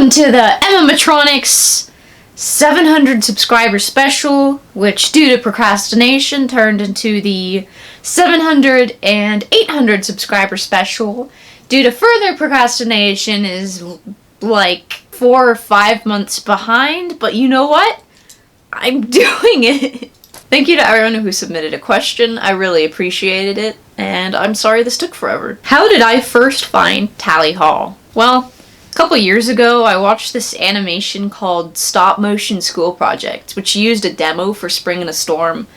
Welcome to the EMMAMATRONICS 700 subscriber special, which due to procrastination turned into the 700 and 800 subscriber special. Due to further procrastination is like 4 or 5 months behind, but you know what? I'm doing it! Thank you to everyone who submitted a question. I really appreciated it, and I'm sorry this took forever. How did I first find Tally Hall? Well, a couple years ago, I watched this animation called Stop Motion School Project, which used a demo for Spring in a Storm,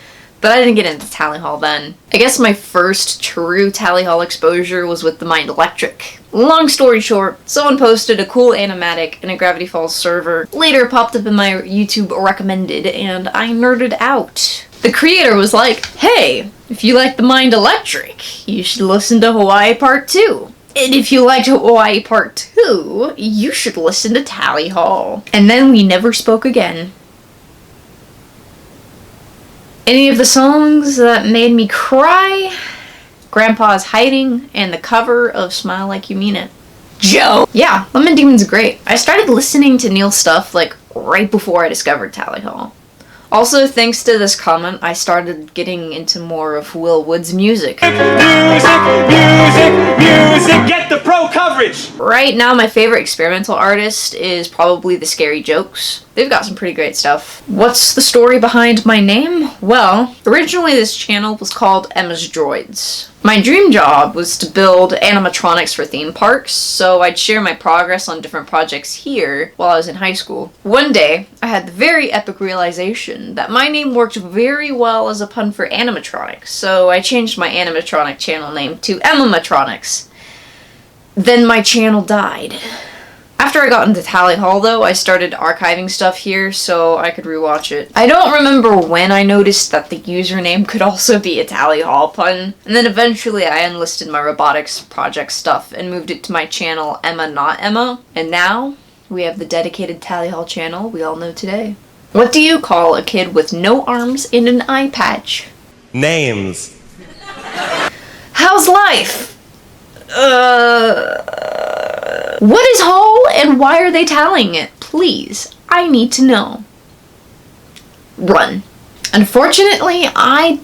but I didn't get into Tally Hall then. I guess my first true Tally Hall exposure was with the Mind Electric. Long story short, someone posted a cool animatic in a Gravity Falls server, later popped up in my YouTube recommended, and I nerded out. The creator was like, hey, if you like the Mind Electric, you should listen to Hawaii Part 2. And if you liked Hawaii Part 2, you should listen to Tally Hall. And then we never spoke again. Any of the songs that made me cry? Grandpa's Hiding and the cover of Smile Like You Mean It. Joe! Yeah, Lemon Demon's great. I started listening to Neil's stuff like right before I discovered Tally Hall. Also, thanks to this comment, I started getting into more of Will Wood's music. Music, get the pro coverage! Right now, my favorite experimental artist is probably The Scary Jokes. They've got some pretty great stuff. What's the story behind my name? Well, originally this channel was called Emma's Droids. My dream job was to build animatronics for theme parks, so I'd share my progress on different projects here while I was in high school. One day, I had the very epic realization that my name worked very well as a pun for animatronics, so I changed my animatronic channel name to EMMAMATRONICS. Then my channel died. After I got into Tally Hall, though, I started archiving stuff here so I could rewatch it. I don't remember when I noticed that the username could also be a Tally Hall pun, and then eventually I enlisted my robotics project stuff and moved it to my channel Emma Not Emma, and now we have the dedicated Tally Hall channel we all know today. What do you call a kid with no arms and an eye patch? Names. How's life? What is Hall and why are they tallying it? Please, I need to know. Run. Unfortunately, I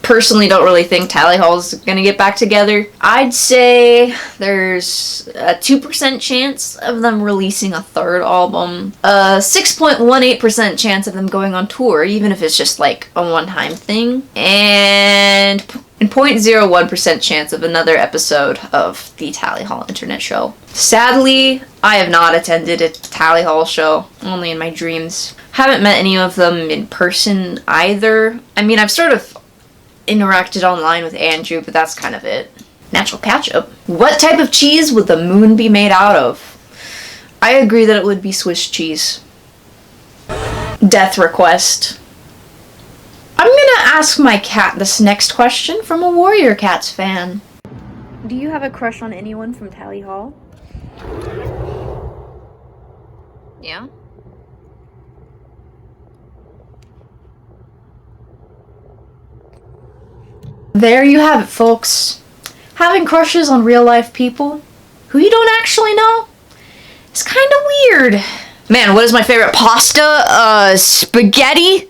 personally don't really think Tally Hall's gonna get back together. I'd say there's a 2% chance of them releasing a third album, a 6.18% chance of them going on tour, even if it's just like a one-time thing, and 0.01% chance of another episode of the Tally Hall Internet Show. Sadly, I have not attended a Tally Hall show, only in my dreams. Haven't met any of them in person either. I mean, I've sort of interacted online with Andrew, but that's kind of it. Natural ketchup. What type of cheese would the moon be made out of? I agree that it would be Swiss cheese. Death request. I'm gonna ask my cat this next question from a Warrior Cats fan. Do you have a crush on anyone from Tally Hall? Yeah? There you have it, folks. Having crushes on real-life people who you don't actually know is kind of weird. Man, what is my favorite pasta? Spaghetti?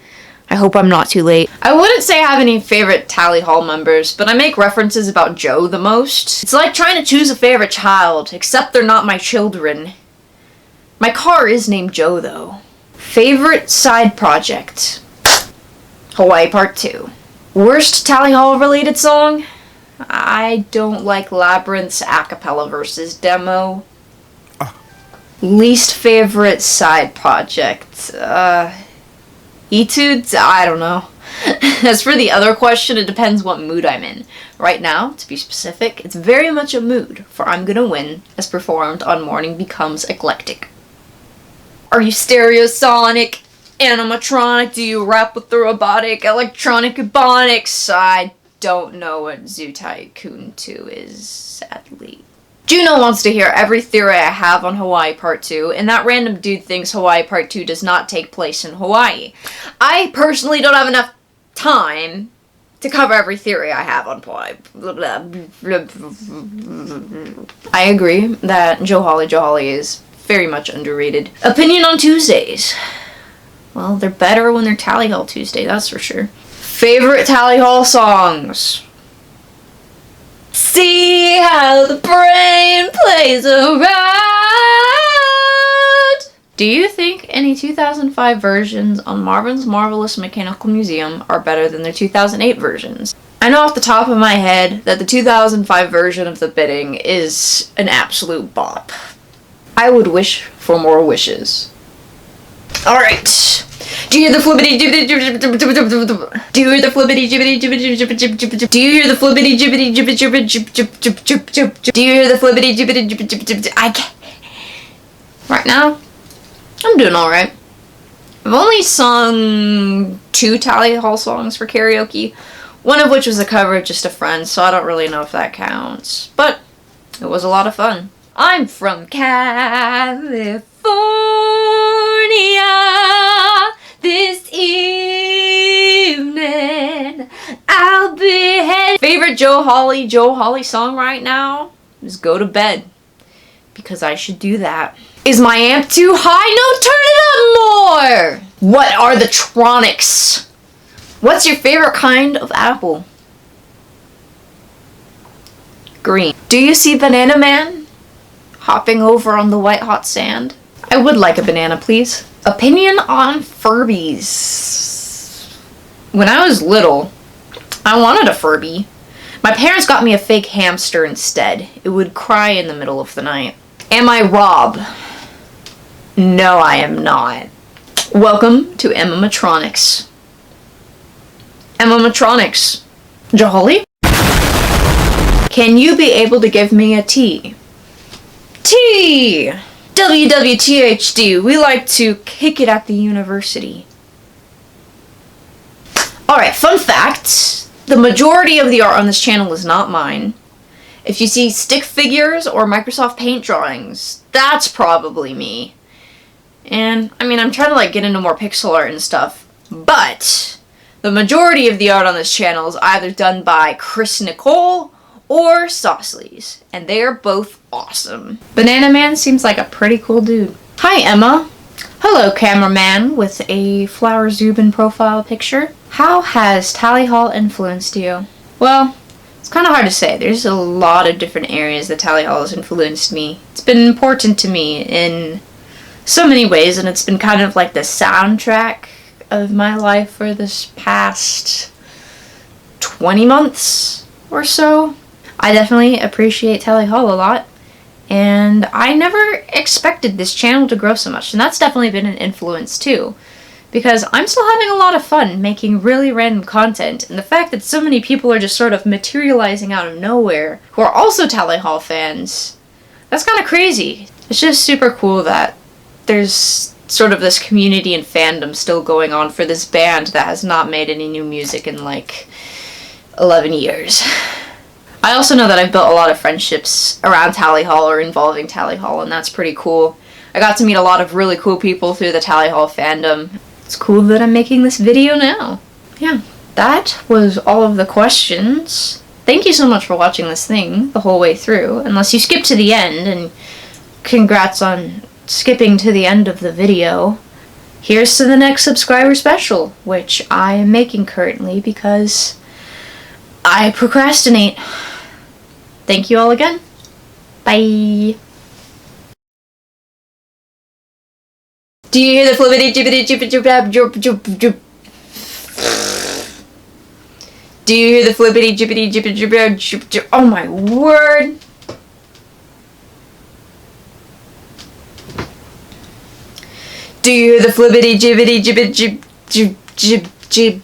I hope I'm not too late. I wouldn't say I have any favorite Tally Hall members, but I make references about Joe the most. It's like trying to choose a favorite child, except they're not my children. My car is named Joe, though. Favorite side project? Hawaii Part 2. Worst Tally Hall related song? I don't like Labyrinth's acapella versus demo. Least favorite side project? Etudes? I don't know. As for the other question, it depends what mood I'm in. Right now, to be specific, it's very much a mood for I'm Gonna Win, as performed on Morning Becomes Eclectic. Are you stereosonic? Animatronic? Do you rap with the robotic? Electronic ebonics? I don't know what Zoo Tycoon 2 is, sadly. Juno wants to hear every theory I have on Hawaii Part 2, and that random dude thinks Hawaii Part 2 does not take place in Hawaii. I personally don't have enough time to cover every theory I have on Hawaii. I agree that Joe Holly is very much underrated. Opinion on Tuesdays. Well, they're better when they're Tally Hall Tuesday, that's for sure. Favorite Tally Hall songs. See how the brain plays around. Do you think any 2005 versions on Marvin's Marvelous Mechanical Museum are better than their 2008 versions? I know off the top of my head that the 2005 version of The Bidding is an absolute bop. I would wish for more wishes. Alright. Do you hear the flippity jibbity jibbity? Do you hear the flippity jibbity jibbity jibbity? Do you hear the flippity jibbity jibbity jibbity? Do you hear the flippity jibbity jibbity? I can't. Right now, I'm doing alright. I've only sung 2 Tally Hall songs for karaoke, one of which was a cover of Just a Friend, so I don't really know if that counts. But it was a lot of fun. I'm from California. This evening I'll be headed. Favorite Joe Hawley song right now is Go to Bed, because I should do that. Is my amp too high? No, turn it up more! What are the Tronics? What's your favorite kind of apple? Green. Do you see Banana Man hopping over on the white hot sand? I would like a banana, please. Opinion on Furbies. When I was little, I wanted a Furby. My parents got me a fake hamster instead. It would cry in the middle of the night. Am I Rob? No, I am not. Welcome to EMMAMATRONICS. EMMAMATRONICS. Jolly? Can you be able to give me a tea? Tea! WWTHD, we like to kick it at the university. Alright, fun fact. The majority of the art on this channel is not mine. If you see stick figures or Microsoft Paint drawings, that's probably me. And, I mean, I'm trying to like get into more pixel art and stuff, but the majority of the art on this channel is either done by Chris Nicole or Saucely's, and they are both awesome. Banana Man seems like a pretty cool dude. Hi, Emma. Hello, cameraman with a Flower Zubin profile picture. How has Tally Hall influenced you? Well, it's kind of hard to say. There's a lot of different areas that Tally Hall has influenced me. It's been important to me in so many ways, and it's been kind of like the soundtrack of my life for this past 20 months or so. I definitely appreciate Tally Hall a lot, and I never expected this channel to grow so much, and that's definitely been an influence too, because I'm still having a lot of fun making really random content, and the fact that so many people are just sort of materializing out of nowhere who are also Tally Hall fans, that's kind of crazy. It's just super cool that there's sort of this community and fandom still going on for this band that has not made any new music in like 11 years. I also know that I've built a lot of friendships around Tally Hall or involving Tally Hall, and that's pretty cool. I got to meet a lot of really cool people through the Tally Hall fandom. It's cool that I'm making this video now. Yeah, that was all of the questions. Thank you so much for watching this thing the whole way through, unless you skipped to the end, and congrats on skipping to the end of the video. Here's to the next subscriber special, which I am making currently because I procrastinate. Thank you all again. Bye. Do you hear the flippity jibbity jibbity jibbity? Do you hear the flippity jibbity jibbity jibbity? Oh my word. Do you hear the flippity jibbity jibbity jib jib jib jib?